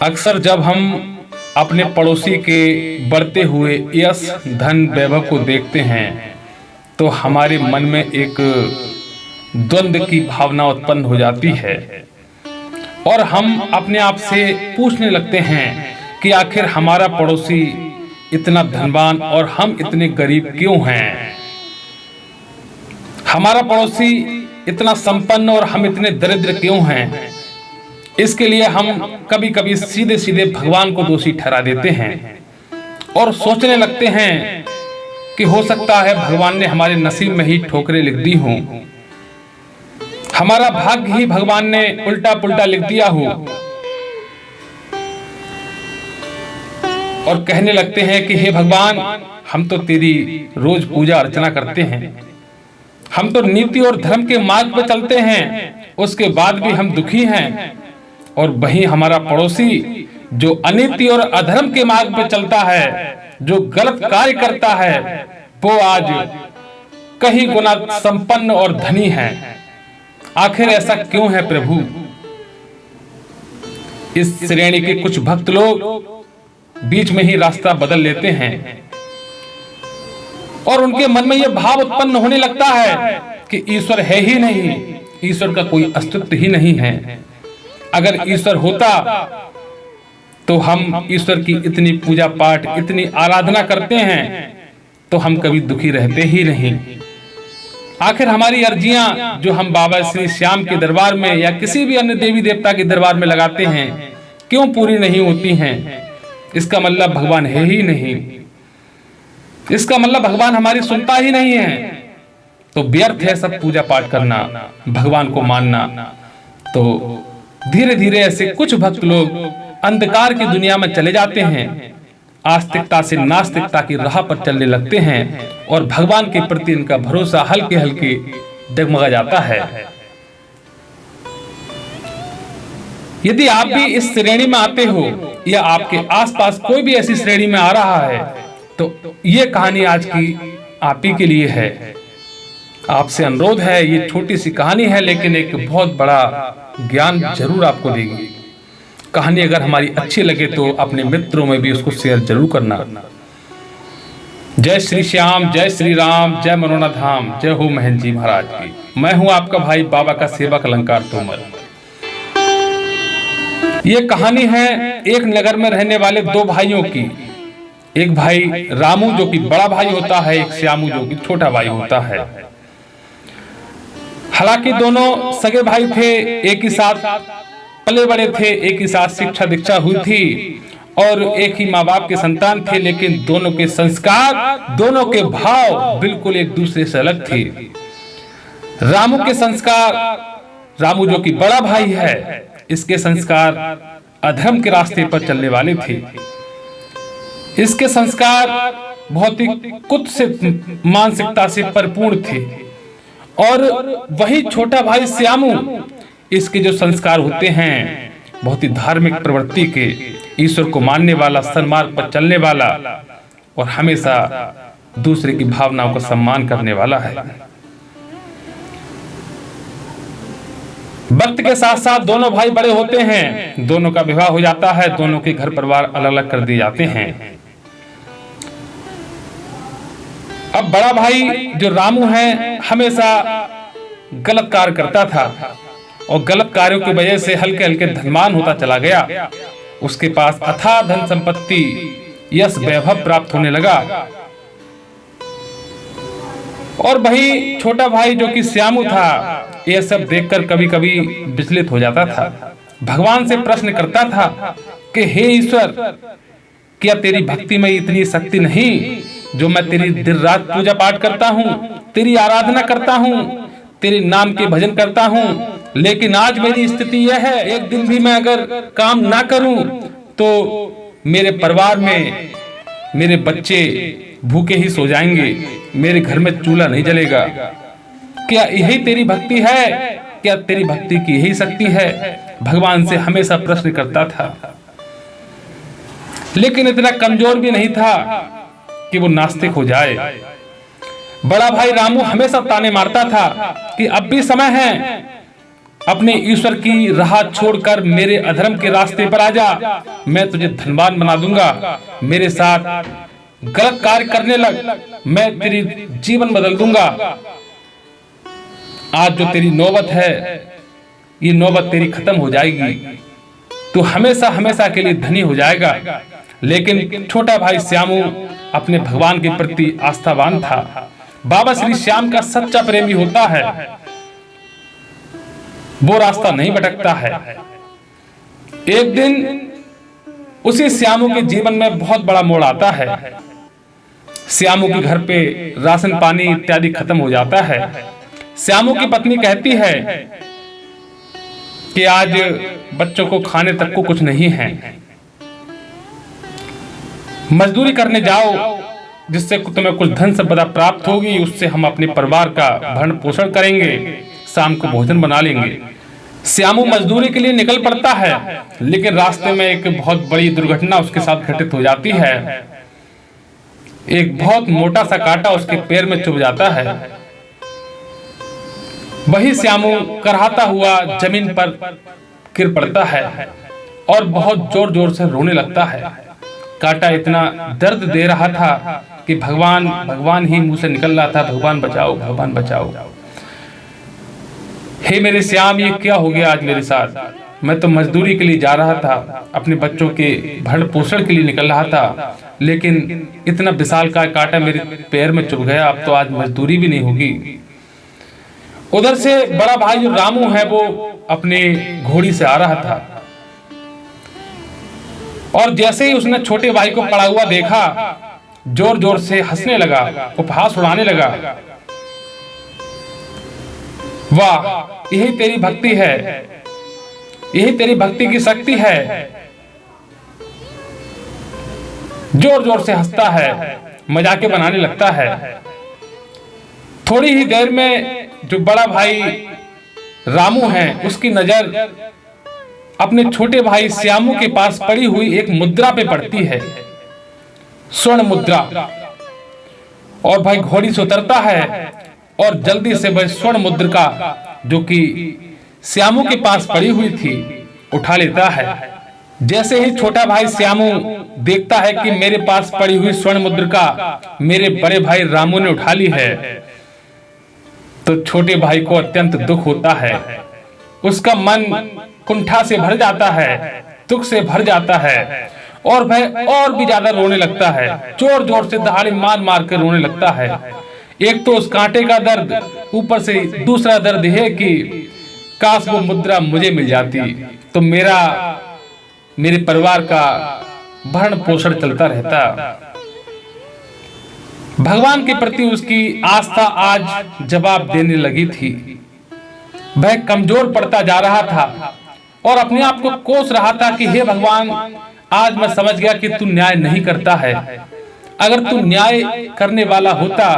अक्सर जब हम अपने पड़ोसी के बढ़ते हुए यश धन वैभव को देखते हैं तो हमारे मन में एक द्वंद्व की भावना उत्पन्न हो जाती है और हम अपने आप से पूछने लगते हैं कि आखिर हमारा पड़ोसी इतना धनवान और हम इतने गरीब क्यों हैं। हमारा पड़ोसी इतना संपन्न और हम इतने दरिद्र क्यों हैं। इसके लिए हम कभी कभी सीधे सीधे भगवान को दोषी ठहरा देते हैं और सोचने लगते हैं कि हो सकता है भगवान ने हमारे नसीब में ही ठोकरें लिख दी हों, हमारा भाग्य ही भगवान ने उल्टा पुल्टा लिख दिया हो, और कहने लगते हैं कि हे भगवान, हम तो तेरी रोज पूजा अर्चना करते हैं, हम तो नीति और धर्म के मार्ग पर चलते हैं, उसके बाद भी हम दुखी हैं, और वहीं हमारा पड़ोसी जो अनीति और अधर्म के मार्ग पर चलता है, जो गलत कार्य करता है, वो आज कई गुना संपन्न और धनी है। आखिर ऐसा क्यों है प्रभु। इस श्रेणी के कुछ भक्त लोग बीच में ही रास्ता बदल लेते हैं और उनके मन में यह भाव उत्पन्न होने लगता है कि ईश्वर है ही नहीं, ईश्वर का कोई अस्तित्व ही नहीं है। अगर ईश्वर होता तो हम ईश्वर की इतनी पूजा पाठ, इतनी आराधना करते हैं तो हम कभी दुखी रहते ही नहीं। आखिर हमारी अर्जियां जो हम बाबा श्री श्याम के दरबार में या किसी भी अन्य देवी देवता के दरबार में लगाते हैं क्यों पूरी नहीं होती हैं। इसका मतलब भगवान है ही नहीं, इसका मतलब भगवान हमारी सुनता ही नहीं है। तो व्यर्थ है सब पूजा पाठ करना, भगवान को मानना। तो धीरे धीरे ऐसे कुछ भक्त लोग अंधकार की दुनिया में चले जाते हैं, आस्तिकता से नास्तिकता की राह पर चलने लगते हैं और भगवान के प्रति इनका भरोसा हल्के हल्के डगमगा जाता है। यदि आप भी इस श्रेणी में आते हो या आपके आसपास कोई भी ऐसी श्रेणी में आ रहा है तो ये कहानी आज की आप ही के लिए है। आपसे अनुरोध है, ये छोटी सी कहानी है लेकिन एक बहुत बड़ा ज्ञान जरूर आपको देगी। कहानी अगर हमारी अच्छी लगे तो अपने मित्रों में भी उसको शेयर जरूर करना। जय श्री श्याम, जय श्री राम, जय मनोना धाम, जय हो महेंद्र जी महाराज की। मैं हूं आपका भाई बाबा का सेवक अलंकार तोमर। ये कहानी है एक नगर में रहने वाले दो भाइयों की। एक भाई रामू जो कि बड़ा भाई होता है, एक श्यामू जो कि छोटा भाई होता है। हालांकि दोनों सगे भाई थे, एक ही साथ पले बड़े थे, एक ही साथ शिक्षा दीक्षा हुई थी और एक ही माँ बाप के संतान थे, लेकिन दोनों के संस्कार, दोनों के भाव बिल्कुल एक दूसरे से अलग थे। रामू के संस्कार, रामू जो कि बड़ा भाई है, इसके संस्कार अधर्म के रास्ते पर चलने वाले थे। इसके संस्कार बहुत ही कुत्सित मानसिकता से परिपूर्ण थे और वही छोटा भाई श्यामू, इसके जो संस्कार होते हैं बहुत ही धार्मिक प्रवृत्ति के, ईश्वर को मानने वाला, सन्मार्ग पर चलने वाला और हमेशा दूसरे की भावनाओं का सम्मान करने वाला है। वक्त के साथ साथ दोनों भाई बड़े होते हैं, दोनों का विवाह हो जाता है, दोनों के घर परिवार अलग अलग कर दिए जाते हैं। अब बड़ा भाई जो रामू है हमेशा गलत कार्य करता था और गलत कार्यों की वजह से हल्के हल्के धनवान होता चला गया। उसके पास अथाह धन संपत्ति, यश वैभव प्राप्त होने लगा और वही छोटा भाई जो कि श्यामू था यह सब देखकर कभी कभी विचलित हो जाता था। भगवान से प्रश्न करता था कि हे ईश्वर, क्या तेरी भक्ति में इतनी शक्ति नहीं जो मैं तेरी दिन रात पूजा पाठ करता हूँ, तेरी आराधना करता हूँ, तेरे नाम के भजन करता हूँ, लेकिन आज मेरी स्थिति यह है, एक दिन भी मैं अगर काम ना करूं तो मेरे परिवार में मेरे बच्चे भूखे ही सो जाएंगे, मेरे घर में चूल्हा नहीं जलेगा। क्या यही तेरी भक्ति है? क्या तेरी भक्ति की यही शक्ति है? भगवान से हमेशा प्रश्न करता था, लेकिन इतना कमजोर भी नहीं था कि वो नास्तिक हो जाए। बड़ा भाई रामू हमेशा ताने मारता था कि अब भी समय है, अपने ईश्वर की राह छोड़कर मेरे अधर्म के रास्ते पर आ जा, मैं तुझे धनवान बना दूंगा। मेरे साथ गलत कार्य करने लग, मैं तेरी जीवन बदल दूंगा। आज जो तेरी नौबत है, ये नौबत तेरी खत्म हो जाएगी, तू हमेशा हमेशा के लिए धनी हो जाएगा। लेकिन छोटा भाई श्यामू अपने भगवान के प्रति आस्थावान था। बाबा श्री श्याम का सच्चा प्रेमी होता है, वो रास्ता नहीं भटकता है। एक दिन उसी श्यामू के जीवन में बहुत बड़ा मोड़ आता है। श्यामू के घर पे राशन पानी इत्यादि खत्म हो जाता है। श्यामू की पत्नी कहती है कि आज बच्चों को खाने तक को कुछ नहीं है, मजदूरी करने जाओ, जिससे तुम्हें कुछ धन संपदा प्राप्त होगी, उससे हम अपने परिवार का भरण पोषण करेंगे, शाम को भोजन बना लेंगे। श्यामू मजदूरी के लिए निकल पड़ता है, लेकिन रास्ते में एक बहुत बड़ी दुर्घटना उसके साथ घटित हो जाती है। एक बहुत मोटा सा कांटा उसके पैर में चुभ जाता है। वही श्यामू कराहता हुआ जमीन पर गिर पड़ता है और बहुत जोर जोर से रोने लगता है। कांटा इतना दर्द दे रहा था कि भगवान भगवान ही मुंह से निकल रहा था, भगवान बचाओ, भगवान बचाओ। हे मेरे श्याम, ये क्या हो गया आज मेरे साथ? मैं तो मजदूरी के लिए जा रहा था, अपने बच्चों के भरण पोषण के लिए निकल रहा था, लेकिन इतना विशाल का कांटा मेरे पैर में चुभ गया, अब तो आज मजदूरी भी नहीं होगी। उधर से बड़ा भाई जो रामू है वो अपने घोड़ी से आ रहा था, और जैसे ही उसने छोटे भाई को पड़ा हुआ देखा, जोर जोर से हंसने लगा, उपहास उड़ाने लगा। वाह, यही तेरी भक्ति है, यही तेरी भक्ति की शक्ति है। जोर जोर से हंसता है, मजाके बनाने लगता है। थोड़ी ही देर में जो बड़ा भाई रामू है, उसकी नजर अपने छोटे भाई श्यामू के पास पड़ी हुई एक मुद्रा पे पड़ती है, स्वर्ण मुद्रा। और भाई घोड़ी से उतरता है और जल्दी से वह स्वर्ण मुद्रा जो कि श्यामू के पास पड़ी हुई थी उठा लेता है। जैसे ही छोटा भाई श्यामू देखता है कि मेरे पास पड़ी हुई स्वर्ण मुद्रा मेरे बड़े भाई रामू ने उठा ली है, तो छोटे भाई को अत्यंत दुख होता है। उसका मन कुंठा से भर जाता है, दुख से भर जाता है, और वह और भी ज्यादा रोने लगता है। जोर जोर से दहाड़े मार मार कर रोने लगता है। एक तो उस कांटे का दर्द, ऊपर से दूसरा दर्द है कि काश वो मुद्रा मुझे मिल जाती तो मेरे परिवार का भरण पोषण चलता रहता। भगवान के प्रति उसकी आस्था आज जवाब देने लगी थी। वह कमजोर पड़ता जा रहा था और अपने आप को कोस रहा था कि हे भगवान, आज मैं समझ गया कि तू न्याय नहीं करता है। अगर तू न्याय करने वाला होता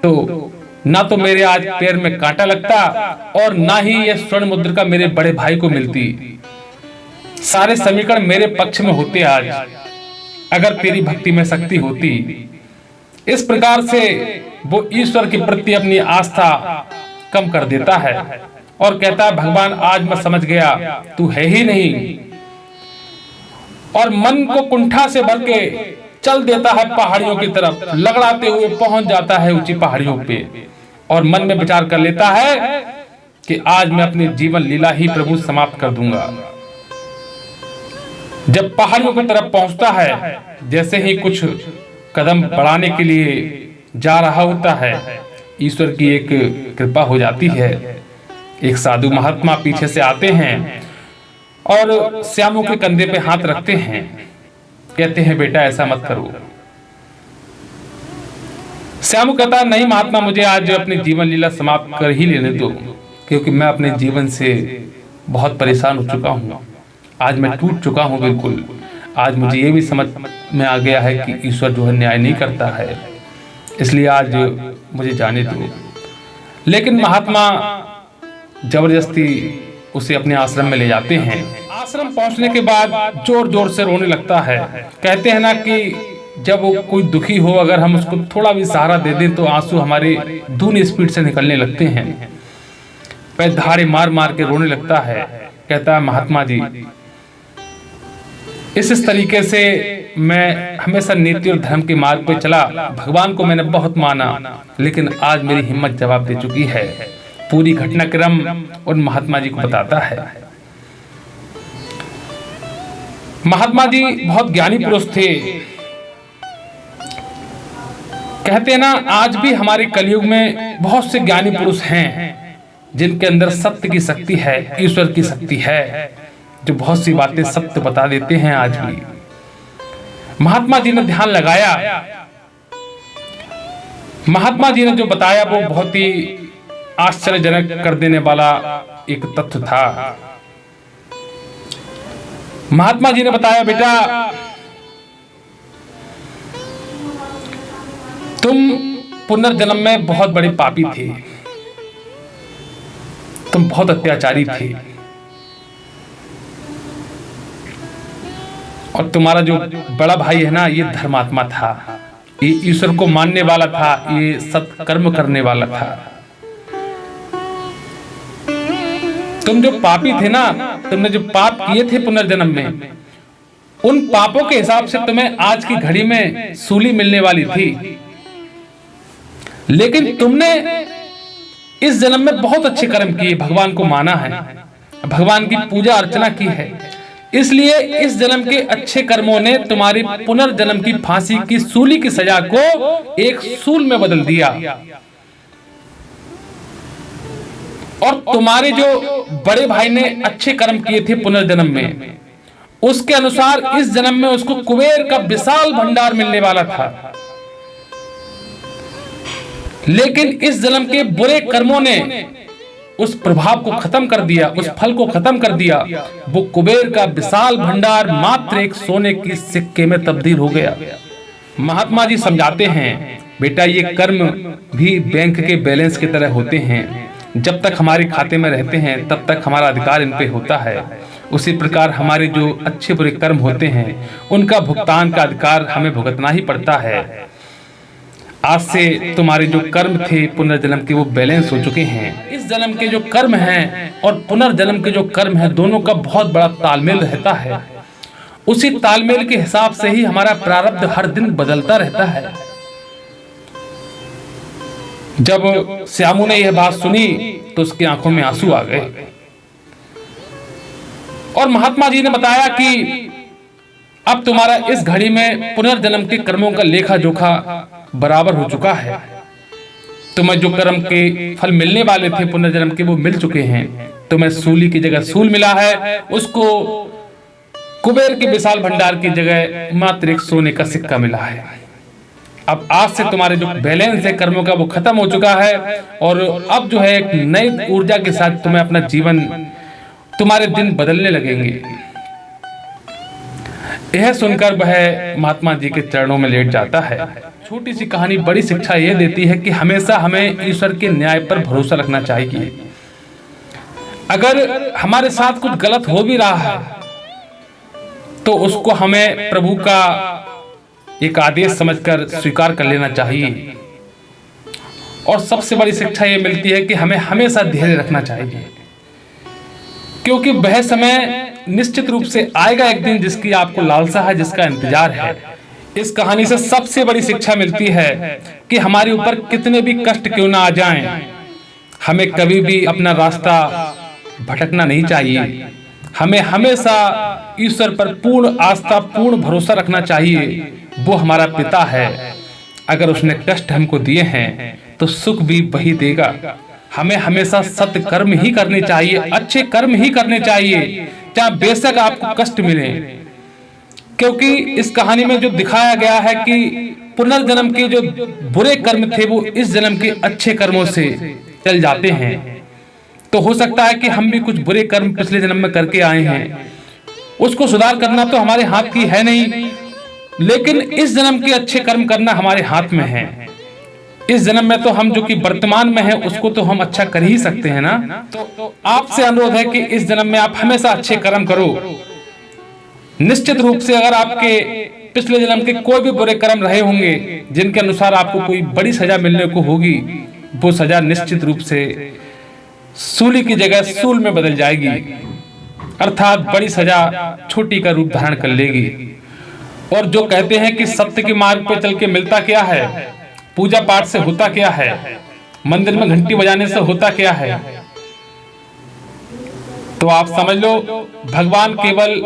तो ना तो मेरे आज पैर में कांटा लगता और ना ही यह स्वर्ण मुद्रा मेरे बड़े भाई को मिलती। सारे समीकरण मेरे पक्ष में होते आज, अगर तेरी भक्ति में शक्ति होती। इस प्रकार से वो ईश्वर के प्रति अपनी आस्था कम कर देता है और कहता है, भगवान आज मैं समझ गया तू है ही नहीं। और मन को कुंठा से भर के चल देता है पहाड़ियों की तरफ, लगड़ाते हुए पहुंच जाता है ऊंची पहाड़ियों पे, और मन में विचार कर लेता है कि आज मैं अपनी जीवन लीला ही प्रभु समाप्त कर दूंगा। जब पहाड़ियों की तरफ पहुंचता है, जैसे ही कुछ कदम बढ़ाने के लिए जा रहा होता है, ईश्वर की एक कृपा हो जाती है। एक साधु महात्मा पीछे से आते हैं और श्यामू के कंधे पे हाथ रखते हैं, कहते हैं बेटा ऐसा मत करो। श्यामू कहता है, नहीं महात्मा, मुझे आज अपनी जीवन लीला समाप्त कर ही लेने दो, क्योंकि मैं अपने जीवन से बहुत परेशान हो चुका हूँ। आज मैं टूट चुका हूँ बिल्कुल। आज मुझे ये भी समझ में आ गया है कि ईश्वर जो है न्याय नहीं करता है, इसलिए आज मुझे जाने दो। लेकिन महात्मा जबरदस्ती उसे अपने आश्रम में ले जाते हैं। आश्रम पहुंचने के बाद जोर जोर से रोने लगता है। कहते हैं ना कि जब वो कोई दुखी हो, अगर हम उसको थोड़ा भी सहारा दे दें तो आंसू हमारे दूनी स्पीड से निकलने लगते हैं। पैर धाड़े मार मार के रोने लगता है, कहता है महात्मा जी इस तरीके से मैं हमेशा नीति और धर्म के मार्ग पे चला, भगवान को मैंने बहुत माना, लेकिन आज मेरी हिम्मत जवाब दे चुकी है। पूरी घटनाक्रम उन महात्मा जी को बताता है। महात्मा जी बहुत ज्ञानी पुरुष थे। कहते हैं ना, आज भी हमारे कलयुग में बहुत से ज्ञानी पुरुष हैं जिनके अंदर सत्य की शक्ति है, ईश्वर की शक्ति है, जो बहुत सी बातें सत्य बता देते हैं आज भी। महात्मा जी ने ध्यान लगाया, महात्मा जी ने जो बताया वो बहुत ही आश्चर्यजनक कर देने वाला एक तथ्य था। महात्मा जी ने बताया, बेटा तुम पुनर्जन्म में बहुत बड़े पापी थे, तुम बहुत अत्याचारी थे, और तुम्हारा जो बड़ा भाई है ना, ये धर्मात्मा था, ये ईश्वर को मानने वाला था, ये सत्कर्म करने वाला था। तुम जो पापी थे ना, तुमने जो पाप किए थे पुनर्जन्म में, उन पापों के हिसाब से तुम्हें आज की घड़ी में सूली मिलने वाली थी, लेकिन तुमने इस जन्म में बहुत अच्छे कर्म किए, भगवान को माना है, भगवान की पूजा अर्चना की है, इसलिए इस जन्म के अच्छे कर्मों ने तुम्हारी पुनर्जन्म की फांसी की सूली की सजा को एक सूल में बदल दिया। और तुम्हारे जो बड़े भाई ने अच्छे कर्म किए थे पुनर्जन्म में, उसके अनुसार इस जन्म में उसको कुबेर का विशाल भंडार मिलने वाला था, लेकिन इस जन्म के बुरे कर्मों ने उस प्रभाव को खत्म कर दिया, उस फल को खत्म कर दिया। वो कुबेर का विशाल भंडार मात्र एक सोने की सिक्के में तब्दील हो गया। महात्मा जी समझाते हैं, बेटा ये कर्म भी बैंक के बैलेंस की तरह होते हैं, जब तक हमारे खाते में रहते हैं तब तक हमारा अधिकार इन पे होता है। उसी प्रकार हमारे जो अच्छे बुरे कर्म होते हैं उनका भुगतान का अधिकार हमें भुगतना ही पड़ता है। आज से तुम्हारे जो कर्म थे पुनर्जन्म के, वो बैलेंस हो चुके हैं। इस जन्म के जो कर्म हैं और पुनर्जन्म के जो कर्म हैं, दोनों का बहुत बड़ा तालमेल रहता है। उसी तालमेल के हिसाब से ही हमारा प्रारब्ध हर दिन बदलता रहता है। जब श्यामू ने यह बात सुनी तो उसकी आंखों में आंसू आ गए, और महात्मा जी ने बताया कि अब तुम्हारा इस घड़ी में पुनर्जन्म के कर्मों का लेखा जोखा बराबर हो चुका है। तुम्हें जो कर्म के फल मिलने वाले थे पुनर्जन्म के, वो मिल चुके हैं। तुम्हें सूली की जगह सूल मिला है, उसको कुबेर के विशाल भंडार की जगह मात्र एक सोने का सिक्का मिला है। अब आज से तुम्हारे जो बैलेंस है कर्मों का, वो खत्म हो चुका है, और अब जो है एक नई ऊर्जा के साथ तुम्हें अपना जीवन, तुम्हारे दिन बदलने लगेंगे। यह सुनकर वह महात्मा जी के चरणों में लेट जाता है। छोटी सी कहानी बड़ी शिक्षा यह देती है कि हमेशा हमें ईश्वर के न्याय पर भरोसा रखना चाहिए। अगर हमारे साथ कुछ गलत हो भी रहा है तो उसको हमें प्रभु का एक आदेश समझकर स्वीकार कर लेना चाहिए। और सबसे बड़ी शिक्षा यह मिलती है कि हमें हमेशा धैर्य रखना चाहिए, क्योंकि वह समय निश्चित रूप से आएगा एक दिन जिसकी आपको लालसा है, जिसका इंतजार है। इस कहानी से सबसे बड़ी शिक्षा मिलती है कि हमारे ऊपर कितने भी कष्ट क्यों ना आ जाएं, हमें कभी भी अपना रास्ता भटकना नहीं चाहिए। हमें हमेशा ईश्वर पर पूर्ण आस्था, पूर्ण भरोसा रखना चाहिए। वो हमारा पिता है, अगर उसने कष्ट हमको दिए हैं तो सुख भी वही देगा। हमें हमेशा सत्य कर्म ही करने चाहिए, अच्छे कर्म ही करने चाहिए, चाहे बेशक आपको कष्ट मिले। क्योंकि इस कहानी में जो दिखाया गया है कि पुनर्जन्म के जो बुरे कर्म थे वो इस जन्म के अच्छे कर्मों से चल जाते हैं। तो हो सकता है कि हम भी कुछ बुरे कर्म पिछले जन्म में करके आए हैं, उसको सुधार करना तो हमारे हाथ की है नहीं, लेकिन इस जन्म के अच्छे कर्म करना हमारे हाथ में है। इस जन्म में तो हम जो कि वर्तमान में है उसको तो हम अच्छा कर ही सकते हैं ना। तो आपसे अनुरोध है कि इस जन्म में आप हमेशा अच्छे कर्म करो। निश्चित रूप से अगर आपके पिछले जन्म के कोई भी बुरे कर्म रहे होंगे जिनके अनुसार आपको कोई बड़ी सजा मिलने को होगी, वो सजा निश्चित रूप से सूली की जगह सूल में बदल जाएगी, अर्थात बड़ी सजा छोटी का रूप धारण कर लेगी। और जो कहते हैं कि सत्य के मार्ग पर चल के मिलता क्या है, पूजा पाठ से होता क्या है, मंदिर में घंटी बजाने से होता क्या है, तो आप समझ लो भगवान केवल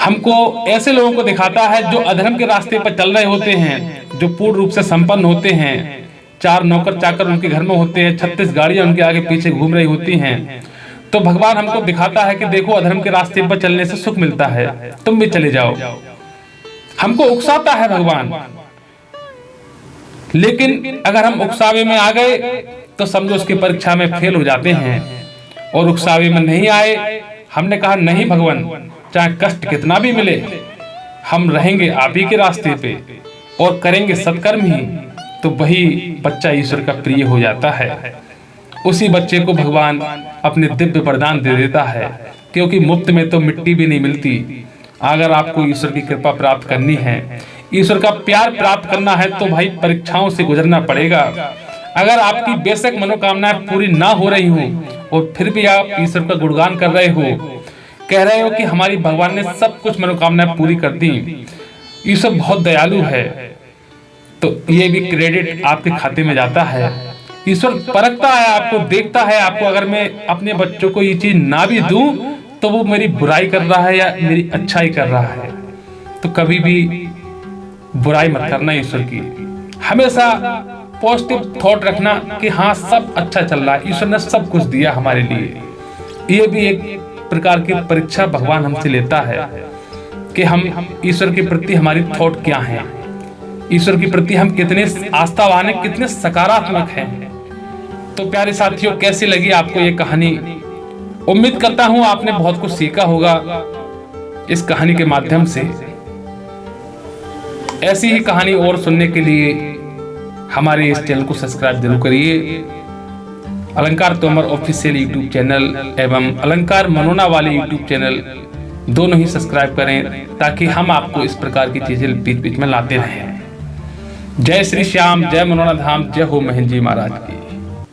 हमको ऐसे लोगों को दिखाता है जो अधर्म के रास्ते पर चल रहे होते हैं, जो पूर्ण रूप से संपन्न होते हैं, 4 नौकर चाकर उनके घर में होते हैं, 36 गाड़ियां उनके आगे पीछे घूम रही होती हैं। तो भगवान हमको दिखाता है कि देखो अधर्म के रास्ते पर चलने से सुख मिलता है, तुम भी चले जाओ। हमको उकसाता है भगवान, लेकिन अगर हम उकसावे में आ गए तो समझो उसकी परीक्षा में फेल हो जाते हैं। और उकसावे में नहीं आए, हमने कहा नहीं भगवान, चाहे कष्ट कितना भी मिले हम रहेंगे आप ही के रास्ते पे और करेंगे सत्कर्म ही, तो वही बच्चा ईश्वर का प्रिय हो जाता है। उसी बच्चे को भगवान अपने दिव्य वरदान दे देता है, क्योंकि मुफ्त में तो मिट्टी भी नहीं मिलती। अगर आपको ईश्वर की कृपा प्राप्त करनी है, ईश्वर का प्यार प्राप्त करना है, तो भाई परीक्षाओं से गुजरना पड़ेगा। अगर आपकी बेशक मनोकामनाएं पूरी ना हो रही हो और फिर भी आप ईश्वर का गुणगान कर रहे हो, कह रहे हो कि हमारी भगवान ने सब कुछ मनोकामनाएं पूरी कर दी, ईश्वर बहुत दयालु है, तो ये भी क्रेडिट आपके खाते में जाता है। ईश्वर परखता है आपको, देखता है आपको। अगर मैं अपने बच्चों को ये चीज ना भी दूं तो वो मेरी बुराई कर रहा है या मेरी अच्छाई कर रहा है। तो कभी भी बुराई मत करना ईश्वर की, हमेशा पॉजिटिव थॉट रखना कि हाँ सब अच्छा चल रहा है, ईश्वर ने सब कुछ दिया हमारे लिए। ये भी एक प्रकार की परीक्षा भगवान हमसे लेता है कि हम ईश्वर के प्रति हमारी थॉट क्या है, ईश्वर के प्रति हम कितने आस्थावान हैं, कितने सकारात्मक हैं। तो प्यारे साथियों, कैसी लगी आपको ये कहानी? उम्मीद करता हूं आपने बहुत कुछ सीखा होगा इस कहानी के माध्यम से। ऐसी ही कहानी और सुनने के लिए हमारे इस चैनल को सब्सक्राइब जरूर करिए। अलंकार तोमर ऑफिशियल यूट्यूब चैनल एवं अलंकार मनोना वाले यूट्यूब चैनल दोनों ही सब्सक्राइब करें, ताकि हम आपको इस प्रकार की चीजें बीच बीच में लाते रहें। जय श्री श्याम, जय मनोना धाम, जय हो महेंद्र जी महाराज की।